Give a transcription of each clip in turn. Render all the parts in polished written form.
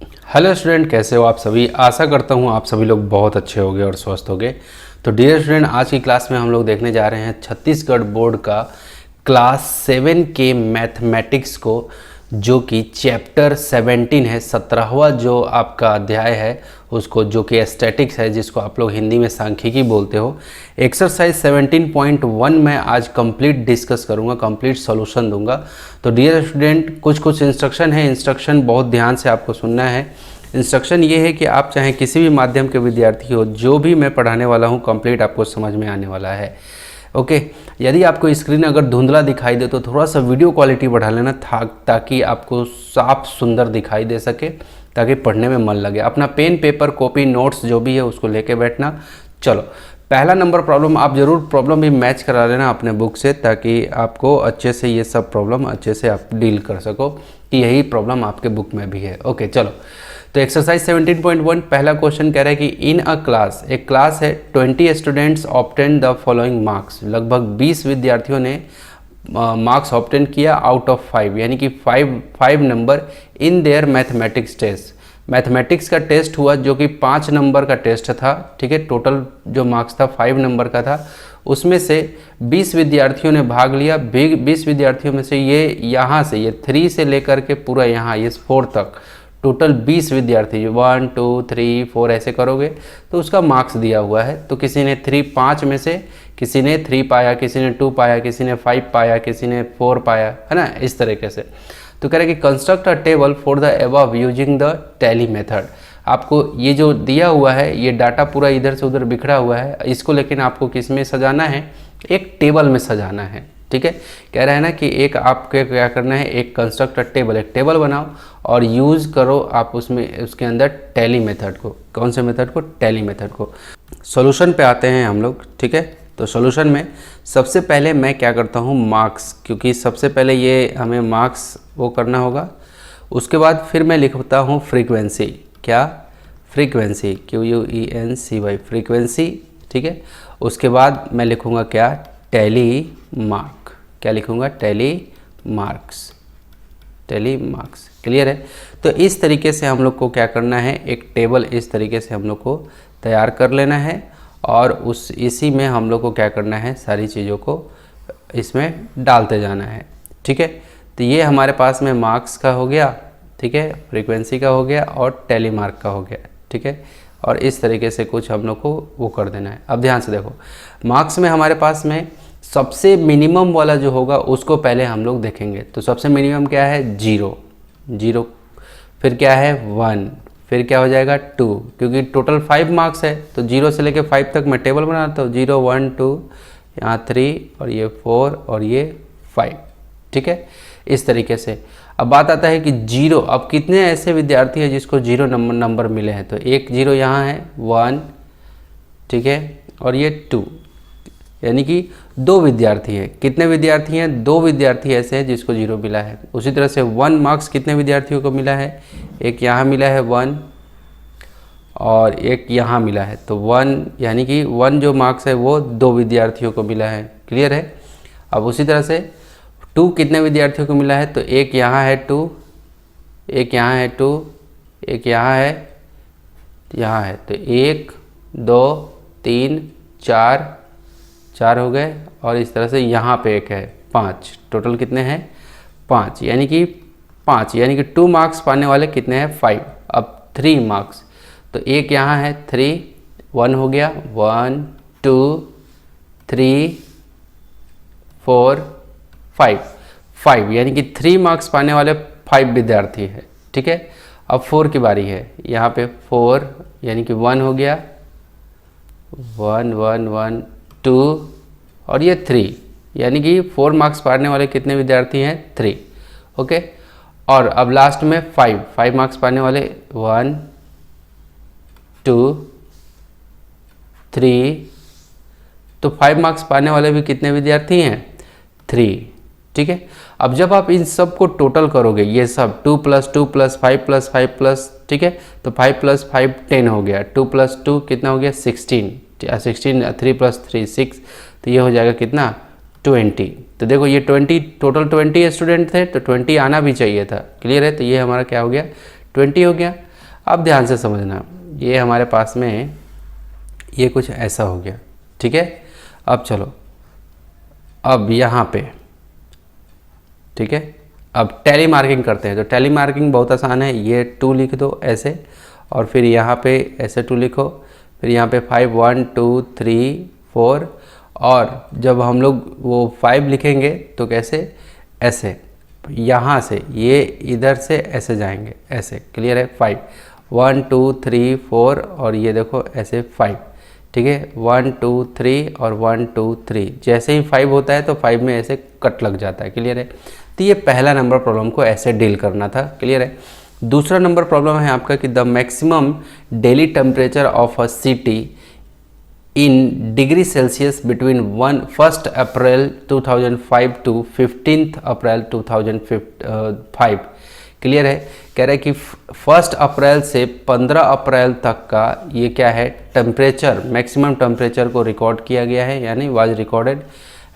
Hello student, कैसे हो आप सभी। आशा करता हूँ आप सभी लोग बहुत अच्छे होंगे और स्वस्थ होंगे। तो डियर स्टूडेंट, आज की क्लास में हम लोग देखने जा रहे हैं छत्तीसगढ़ बोर्ड का क्लास 7 के मैथमेटिक्स को, जो कि चैप्टर 17 है, 17वां जो आपका अध्याय है उसको, जो कि स्टैटिक्स है, जिसको आप लोग हिंदी में सांख्यिकी बोलते हो। एक्सरसाइज 17.1 में आज कंप्लीट डिस्कस करूंगा, कंप्लीट सॉल्यूशन दूंगा। तो डियर स्टूडेंट, कुछ इंस्ट्रक्शन है, इंस्ट्रक्शन बहुत ध्यान से आपको सुनना है। इंस्ट्रक्शन ये है कि आप चाहे किसी भी माध्यम के विद्यार्थी हो, जो भी मैं पढ़ाने वाला हूँ कंप्लीट आपको समझ में आने वाला है। ओके, यदि आपको स्क्रीन अगर धुंधला दिखाई दे तो थोड़ा सा वीडियो क्वालिटी बढ़ा लेना ताकि आपको साफ सुंदर दिखाई दे सके, ताकि पढ़ने में मन लगे। अपना पेन, पेपर, कॉपी, नोट्स जो भी है उसको लेके बैठना। चलो, पहला नंबर प्रॉब्लम, आप ज़रूर प्रॉब्लम भी मैच करा लेना अपने बुक से, ताकि आपको अच्छे से ये सब प्रॉब्लम अच्छे से आप डील कर सको कि यही प्रॉब्लम आपके बुक में भी है। ओके, चलो। तो एक्सरसाइज 17.1 पहला क्वेश्चन कह रहा है कि इन अ क्लास, एक क्लास है, 20 students obtain the following marks. लगभग 20 विद्यार्थियों ने मार्क्स ऑब्टेन किया आउट ऑफ 5, यानी कि 5 number in their mathematics test. Mathematics का टेस्ट हुआ जो कि 5 नंबर का टेस्ट था, ठीक है। टोटल जो मार्क्स था 5 नंबर का था। उसमें से 20 विद्यार्थियों ने भाग लिया। 20 विद्यार्थियों में से ये यहाँ से, ये 3 से लेकर के पूरा यहाँ ये 4 तक टोटल 20 विद्यार्थी, 1 2 3 4 ऐसे करोगे तो उसका मार्क्स दिया हुआ है। तो किसी ने 5 में से किसी ने 3 पाया, किसी ने 2 पाया, किसी ने 5 पाया, किसी ने 4 पाया, है ना, इस तरीके से। तो कह रहे कि construct a table for the above using the tally method. आपको ये जो दिया हुआ है, ये डाटा पूरा इधर से उधर बिखरा हुआ है, इसको लेकिन आपको किस में सजाना है, एक टेबल में सजाना है, ठीक है। कह रहा है ना कि एक आपके क्या करना है, एक कंस्ट्रक्ट टेबल, एक टेबल बनाओ और यूज़ करो आप उसमें, उसके अंदर टैली मेथड को। कौन से मेथड को? टैली मेथड को। सॉल्यूशन पे आते हैं हम लोग, ठीक है। तो सॉल्यूशन में सबसे पहले मैं क्या करता हूँ, मार्क्स, क्योंकि सबसे पहले ये हमें मार्क्स वो करना होगा। उसके बाद फिर मैं लिखता हूँ फ्रीक्वेंसी। क्या? फ्रीक्वेंसी, QUENCY, फ्रीक्वेंसी, ठीक है। उसके बाद मैं लिखूँगा क्या? Tally mark. क्या लिखूँगा? Tally marks, tally marks. Clear है? तो इस तरीके से हम लोग को क्या करना है, एक टेबल इस तरीके से हम लोग को तैयार कर लेना है और इसी में हम लोग को क्या करना है, सारी चीज़ों को इसमें डालते जाना है, ठीक है। तो ये हमारे पास में मार्क्स का हो गया, ठीक है, फ्रीक्वेंसी का हो गया और टैली मार्क का हो गया, ठीक है। और इस तरीके से कुछ हम लोग को वो कर देना है। अब ध्यान से देखो, मार्क्स में हमारे पास में सबसे मिनिमम वाला जो होगा उसको पहले हम लोग देखेंगे। तो सबसे मिनिमम क्या है? 0। फिर क्या है? 1। फिर क्या हो जाएगा? 2, क्योंकि टोटल 5 मार्क्स है तो 0 से लेके 5 तक मैं टेबल बनाता हूँ। 0 1 2, यहाँ 3 और ये 4 और ये 5, ठीक है, इस तरीके से। अब बात आता है कि 0, अब कितने ऐसे विद्यार्थी हैं जिसको 0 नंबर मिले हैं। तो एक 0 यहाँ है, 1, ठीक है, और ये 2, यानी कि 2 विद्यार्थी हैं। कितने विद्यार्थी हैं? 2 विद्यार्थी ऐसे हैं जिसको 0 मिला है। उसी तरह से 1 मार्क्स कितने विद्यार्थियों को मिला है? एक यहाँ मिला है 1 और एक यहाँ मिला है। तो 1, यानी कि 1 जो मार्क्स है वो 2 विद्यार्थियों को मिला है। क्लियर है? अब उसी तरह से 2 कितने विद्यार्थियों को मिला है? तो एक यहाँ है 2, एक यहाँ है 2, एक यहाँ है, तो 1 2 3 4 हो गए। और इस तरह से यहाँ पे एक है 5, टोटल कितने हैं? 5, यानी कि 5, यानी कि 2 मार्क्स पाने वाले कितने हैं? 5। अब 3 मार्क्स, तो एक यहाँ है 3, 1 हो गया, 1 2 3 4 5, यानी कि 3 मार्क्स पाने वाले 5 विद्यार्थी है, ठीक है। अब 4 की बारी है, यहाँ पे 4, यानी कि 1 हो गया, 1 1 1 2 और ये 3, यानी कि 4 मार्क्स पाने वाले कितने विद्यार्थी हैं? 3, ओके। और अब लास्ट में 5 मार्क्स पाने वाले 1 2 3, तो 5 मार्क्स पाने वाले भी कितने विद्यार्थी हैं? 3, ठीक है। अब जब आप इन सब को टोटल करोगे, ये सब 2 + 2 + 5 + 5 +, ठीक है, तो 5 + 5 10 हो गया, 2 + 2 कितना हो गया? 16, 3 + 3 6, तो ये हो जाएगा कितना? 20। तो देखो ये 20, टोटल 20 स्टूडेंट थे तो 20 आना भी चाहिए था। क्लियर है? तो ये हमारा क्या हो गया? 20 हो गया। अब ध्यान से समझना, ये हमारे पास में ये कुछ ऐसा हो गया, ठीक है। अब चलो, अब यहाँ पे, ठीक है, अब टैली मार्किंग करते हैं। तो टैली मार्किंग बहुत आसान है, ये 2 लिख दो ऐसे, और फिर यहाँ पे ऐसे 2 लिखो, फिर यहाँ पे 5 1 2 3 4, और जब हम लोग वो 5 लिखेंगे तो कैसे, ऐसे यहाँ से ये इधर से ऐसे जाएंगे, ऐसे, क्लियर है। 5 1 2 3 4, और ये देखो ऐसे 5, ठीक है, 1 2 3 और 1 2 3, जैसे ही 5 होता है तो 5 में ऐसे कट लग जाता है, क्लियर है। तो ये पहला नंबर प्रॉब्लम को ऐसे डील करना था, क्लियर है। दूसरा नंबर प्रॉब्लम है आपका कि the maximum daily temperature of a city in degree Celsius between 1st April 2005 to 15th April 2005। Clear है। कह रहा है कि 1 अप्रैल से 15 अप्रैल तक का ये क्या है, टेम्परेचर, मैक्सिमम टेम्परेचर को रिकॉर्ड किया गया है, यानी वाज रिकॉर्डेड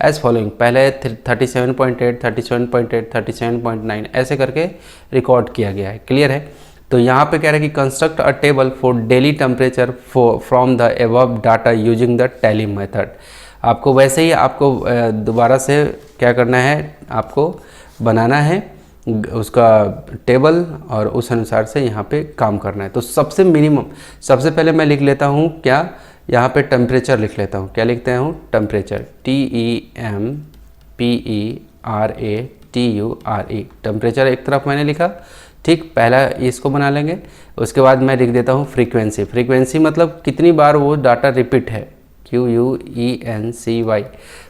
एज फॉलोइंग। पहले 37.8, 37.8, 37.9 ऐसे करके रिकॉर्ड किया गया है, क्लियर है। तो यहाँ पे कह रहा है कि construct a table for daily temperature from the above data using the tally method. आपको वैसे ही आपको दोबारा से क्या करना है, आपको बनाना है उसका टेबल, और उस अनुसार से यहाँ पे काम करना है। तो सबसे मिनिमम, सबसे पहले मैं लिख लेता हूँ क्या, यहाँ पे टेम्परेचर लिख लेता हूँ। क्या लिखते हूँ, टेम्परेचर, TEMPERATURE, टेम्परेचर एक तरफ मैंने लिखा, ठीक। पहला इसको बना लेंगे, उसके बाद मैं लिख देता हूँ फ्रीक्वेंसी। फ्रीक्वेंसी मतलब कितनी बार वो डाटा रिपीट है, QUENCY।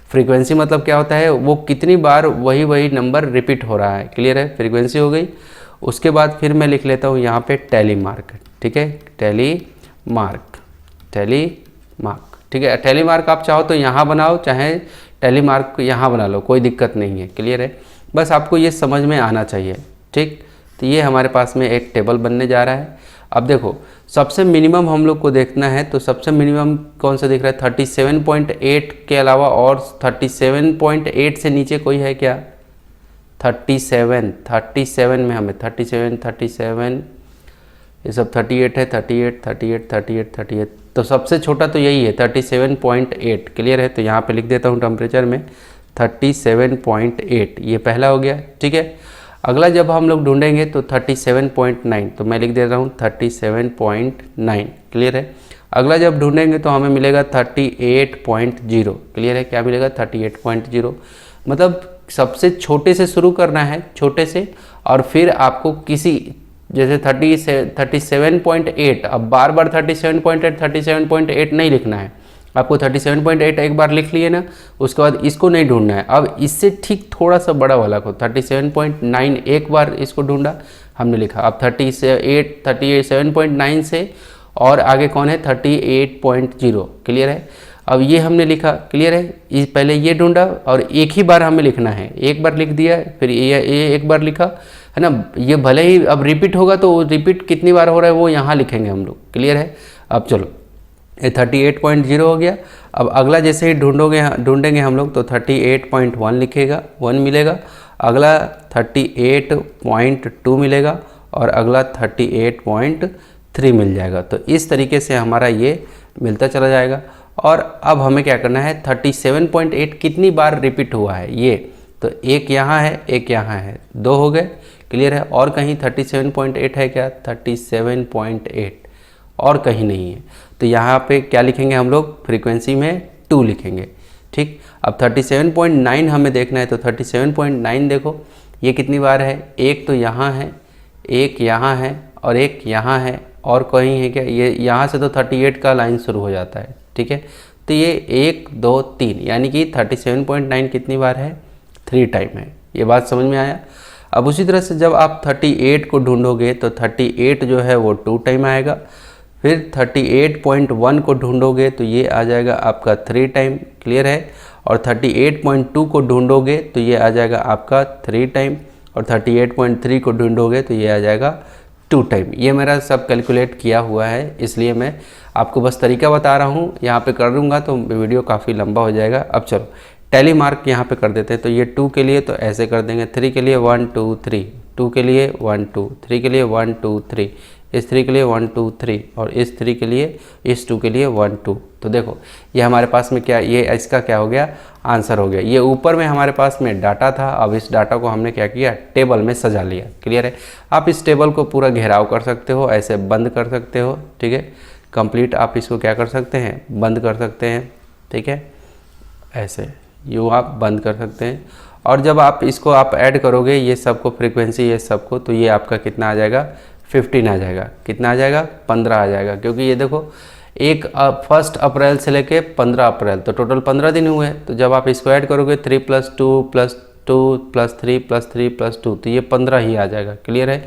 फ्रीक्वेंसी मतलब क्या होता है, वो कितनी बार वही नंबर रिपीट हो रहा है, क्लियर है। फ्रीक्वेंसी हो गई। उसके बाद फिर मैं लिख लेता हूँ यहाँ पे टैली मार्क, ठीक है, टैली मार्क, ठीक है। टैली मार्क आप चाहो तो यहाँ बनाओ, चाहे टैली मार्क यहाँ बना लो, कोई दिक्कत नहीं है, क्लियर है। बस आपको ये समझ में आना चाहिए, ठीक। तो ये हमारे पास में एक टेबल बनने जा रहा है। अब देखो, सबसे मिनिमम हम लोग को देखना है, तो सबसे मिनिमम कौन सा दिख रहा है, 37.8 के अलावा और 37.8 से नीचे कोई है क्या, 37 में हमें 37 ये सब 38 है, 38, तो सबसे छोटा तो यही है 37.8, क्लियर है। तो यहाँ पे लिख देता हूँ टेम्परेचर में 37.8, ये पहला हो गया, ठीक है। अगला जब हम लोग ढूंढेंगे तो 37.9, तो मैं लिख दे रहा हूँ 37.9, क्लियर है। अगला जब ढूंढेंगे तो हमें मिलेगा 38.0, क्लियर है। क्या मिलेगा, 38.0। मतलब सबसे छोटे से शुरू करना है, छोटे से, और फिर आपको किसी, जैसे 37.8, अब बार बार 37.8 नहीं लिखना है आपको। 37.8 एक बार लिख लिए ना, उसके बाद इसको नहीं ढूंढना है। अब इससे ठीक थोड़ा सा बड़ा वाला को 37.9 एक बार इसको ढूंढा, हमने लिखा। अब 37.9 से और आगे कौन है, 38.0, क्लियर है। अब ये हमने लिखा, क्लियर है। पहले ये ढूंढा और एक ही बार हमें लिखना है, एक बार लिख दिया, फिर ये एक बार लिखा, है ना। ये भले ही अब रिपीट होगा तो रिपीट कितनी बार हो रहा है वो यहाँ लिखेंगे हम लोग, क्लियर है। अब चलो, ये 38.0 हो गया। अब अगला जैसे ही ढूंढेंगे हम लोग तो 38.1 लिखेगा, 1 मिलेगा। अगला 38.2 मिलेगा, और अगला 38.3 मिल जाएगा। तो इस तरीके से हमारा ये मिलता चला जाएगा। और अब हमें क्या करना है, 37.8 कितनी बार रिपीट हुआ है ये, तो एक यहाँ है, एक यहाँ है, 2 हो गए, क्लियर है। और कहीं 37.8 है क्या, 37.8 और कहीं नहीं है। तो यहाँ पे क्या लिखेंगे हम लोग, फ्रीक्वेंसी में 2 लिखेंगे, ठीक। अब 37.9 हमें देखना है, तो 37.9 देखो ये कितनी बार है, एक तो यहाँ है, एक यहाँ है, और एक यहाँ है, और कहीं है क्या, ये यहाँ से तो 38 का लाइन शुरू हो जाता है, ठीक है। तो ये 1 2 3, यानी कि 37.9 कितनी बार है, 3 टाइम है। ये बात समझ में आया। अब उसी तरह से जब आप 38 को ढूंढोगे तो 38 जो है वो 2 टाइम आएगा। फिर 38.1 को ढूंढोगे तो ये आ जाएगा आपका 3 टाइम, क्लियर है। और 38.2 को ढूंढोगे तो ये आ जाएगा आपका 3 टाइम, और 38.3 को ढूंढोगे तो ये आ जाएगा 2 टाइम। ये मेरा सब कैलकुलेट किया हुआ है, इसलिए मैं आपको बस तरीका बता रहा हूँ। यहाँ पे कर दूँगा तो वीडियो काफ़ी लंबा हो जाएगा। अब चलो टैली मार्क यहाँ पे कर देते हैं। तो ये 2 के लिए तो ऐसे कर देंगे, 3 के लिए 1 2 3, 2 के लिए 1 2, 3 के लिए 1 2 3, इस 3 के लिए 1 2 3 और इस 3 के लिए, इस 2 के लिए 1 2। तो देखो ये हमारे पास में क्या, ये इसका क्या हो गया, आंसर हो गया। ये ऊपर में हमारे पास में डाटा था, अब इस डाटा को हमने क्या किया, टेबल में सजा लिया। क्लियर है। आप इस टेबल को पूरा घेराव कर सकते हो, ऐसे बंद कर सकते हो, ठीक है, कंप्लीट आप इसको क्या कर सकते हैं, बंद कर सकते हैं, ठीक है, ऐसे यूँ आप बंद कर सकते हैं। और जब आप इसको आप ऐड करोगे ये सबको, फ्रीक्वेंसी ये सबको, तो ये आपका कितना आ जाएगा, 15 आ जाएगा। कितना आ जाएगा, 15 आ जाएगा, क्योंकि ये देखो 1 अप्रैल से लेके 15 अप्रैल, तो टोटल 15 दिन हुए। तो जब आप इसको ऐड करोगे 3 + 2 + 2 + 3 + 3 + 2, तो ये 15 ही आ जाएगा। क्लियर है।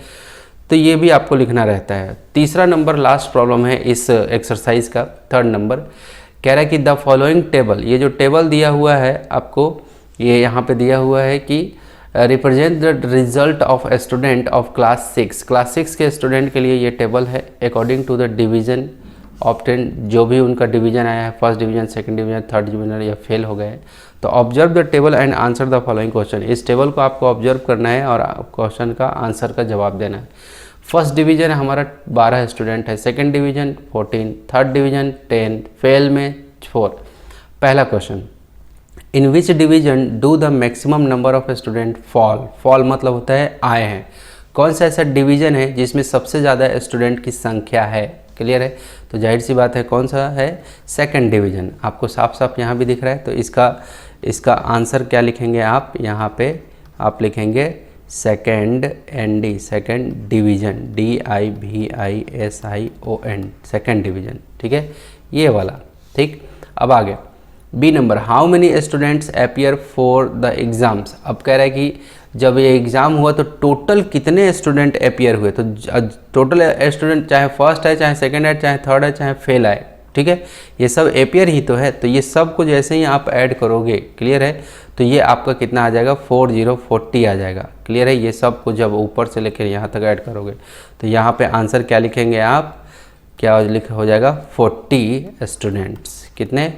तो ये भी आपको लिखना रहता है। तीसरा नंबर लास्ट प्रॉब्लम है इस एक्सरसाइज का, 3rd नंबर कह रहा है कि द फॉलोइंग टेबल, ये जो टेबल दिया हुआ है आपको, ये यहाँ पे दिया हुआ है कि represent the result of student of class 6। Class 6 के स्टूडेंट के लिए ये टेबल है according to the division obtain, जो भी उनका डिवीजन आया है, first division, second division, third division या फेल हो गए। तो observe the table and answer the following question. इस टेबल को आपको ऑब्जर्व करना है और क्वेश्चन का आंसर का जवाब देना है। फर्स्ट डिवीजन हमारा 12 स्टूडेंट है, second division 14, third division 10, fail में 4। पहला question, in which division do the maximum number of student fall. Fall मतलब होता है आए हैं। कौन सा ऐसा डिवीजन है जिसमें सबसे ज़्यादा स्टूडेंट की संख्या है। क्लियर है। तो जाहिर सी बात है कौन सा है, सेकंड डिवीजन। आपको साफ साफ यहाँ भी दिख रहा है। तो इसका आंसर क्या लिखेंगे आप, यहाँ पे आप लिखेंगे second ND, second division, DIVISION, second division. ठीक है, ये वाला। ठीक, अब आगे B number, how many students appear for the exams. अब कह रहा है कि जब ये एग्ज़ाम हुआ तो टोटल कितने स्टूडेंट अपीयर हुए। तो टोटल स्टूडेंट चाहे फर्स्ट है, चाहे सेकंड है, चाहे थर्ड है, चाहे फेल आए, ठीक है, ये सब अपीयर ही तो है। तो ये सब को जैसे ही आप ऐड करोगे, क्लियर है, तो ये आपका कितना आ जाएगा, 4040 आ जाएगा। क्लियर है। ये सब को जब ऊपर से लेकर यहाँ तक ऐड करोगे तो यहाँ पे आंसर क्या लिखेंगे आप, क्या हो जाएगा, 40 स्टूडेंट्स। कितने,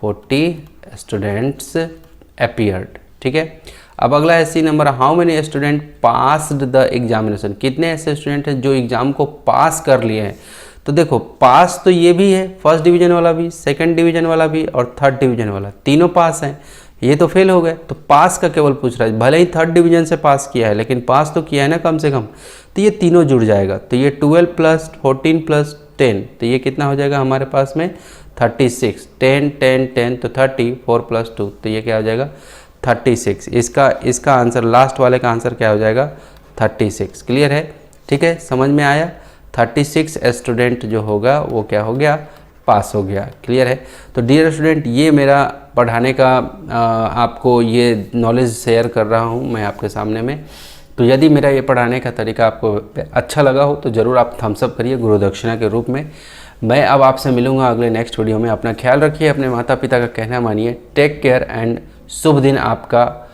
40 स्टूडेंट्स अपीयर्ड। ठीक है। अब अगला है C number, how many student passed the examination. कितने ऐसे स्टूडेंट हैं जो एग्ज़ाम को पास कर लिए हैं। तो देखो पास तो ये भी है, फर्स्ट डिवीजन वाला भी, सेकंड डिवीजन वाला भी और थर्ड डिवीजन वाला, तीनों पास हैं। ये तो फेल हो गए। तो पास का केवल पूछ रहा है, भले ही थर्ड डिवीजन से पास किया है लेकिन पास तो किया है ना कम से कम। तो ये तीनों जुड़ जाएगा। तो ये 12 + 14 + 10, तो ये कितना हो जाएगा हमारे पास में 36। 10 10 10 तो 30, 4 + 2, तो ये क्या हो जाएगा 36। इसका आंसर, लास्ट वाले का आंसर क्या हो जाएगा 36। क्लियर है। ठीक है, समझ में आया। 36 स्टूडेंट जो होगा वो क्या हो गया, पास हो गया। क्लियर है। तो डियर स्टूडेंट, ये मेरा पढ़ाने का आपको ये नॉलेज शेयर कर रहा हूँ मैं आपके सामने में। तो यदि मेरा ये पढ़ाने का तरीका आपको अच्छा लगा हो तो ज़रूर आप थम्स अप करिए गुरु दक्षिणा के रूप में। मैं अब आपसे मिलूँगा अगले नेक्स्ट वीडियो में। अपना ख्याल रखिए, अपने माता पिता का कहना मानिए। टेक केयर एंड शुभ दिन आपका।